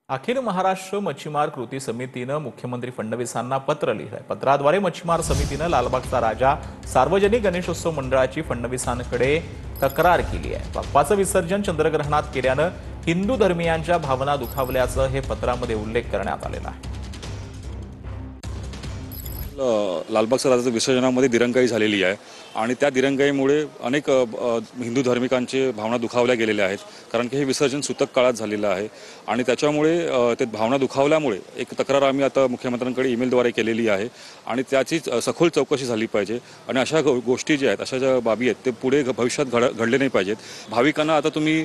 अखिल महाराष्ट्र मच्छीमार कृती समितीनं मुख्यमंत्री फडणवीसांना पत्र लिहिलंय। पत्राद्वारे मच्छीमार समितीनं लालबागचा राजा सार्वजनिक गणेशोत्सव मंडळाची फडणवीसांकडे तक्रार केली आहे। बाप्पाचं विसर्जन चंद्रग्रहणात केल्यानं हिंदू धर्मीयांच्या भावना दुखावल्याचं हे पत्रामध्ये उल्लेख करण्यात आलेला आहे। लालबागच्या राजाच्या विसर्जनामध्ये दिरंगाई झालेली आहे आणि त्या दिरंगाईमुळे अनेक हिंदू धार्मिकांचे भावना दुखावल्या गेलेल्या आहेत। कारण की हे विसर्जन सूतक काळात झालेलं आहे आणि त्याच्यामुळे ते भावना दुखावल्यामुळे एक तक्रार आम्ही आता मुख्यमंत्र्यांकडे ईमेलद्वारे केलेली आहे आणि त्याची सखोल चौकशी झाली पाहिजे आणि अशा गोष्टी ज्या आहेत, अशा ज्या बाबी आहेत ते पुढे भविष्यात घडले नाही पाहिजेत। भाविकांना आता तुम्ही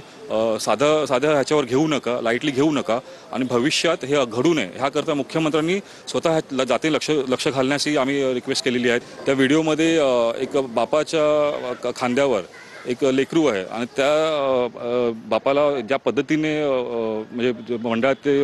साध्या ह्याच्यावर घेऊ नका, लाईटली घेऊ नका आणि भविष्यात हे घडू नये ह्याकरता मुख्यमंत्र्यांनी स्वतः जाती लक्ष घालण्याची आम्ही रिक्वेस्ट केलेली आहे। त्या व्हिडिओमध्ये एक बापाच्या खांद्यावर एक लेकरू आहे आणि त्या बापाला ज्या पद्धतीने म्हणजे मंडळाचे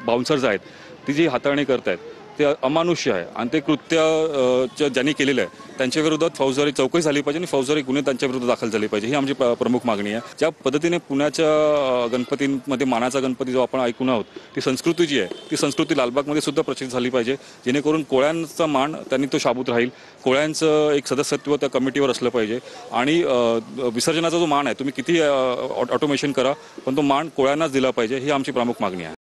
बाउन्सर्स आहेत ती जी हाताळणी करतायत ते अमानुष्य आहे आणि ते कृत्य ज्यांनी केलेलं आहे त्यांच्या विरोधात फौजदारी चौकशी झाली पाहिजे आणि फौजदारी गुन्हे त्यांच्या विरोधात दाखल झाले पाहिजे, ही आमची प्रमुख मागणी आहे। ज्या पद्धतीने पुण्याच्या गणपतींमध्ये मानाचा गणपती जो आपण ऐकून आहोत ती संस्कृती जी आहे ती संस्कृती लालबागमध्ये सुद्धा प्रचलित झाली पाहिजे, जेणेकरून कोळ्यांचा मान त्यांनी तो शाबूत राहील। कोळ्यांचं एक सदस्यत्व त्या कमिटीवर असलं पाहिजे आणि विसर्जनाचा जो मान आहे तुम्ही किती ऑटोमेशन करा पण तो मान कोळ्यांनाच दिला पाहिजे, ही आमची प्रमुख मागणी आहे।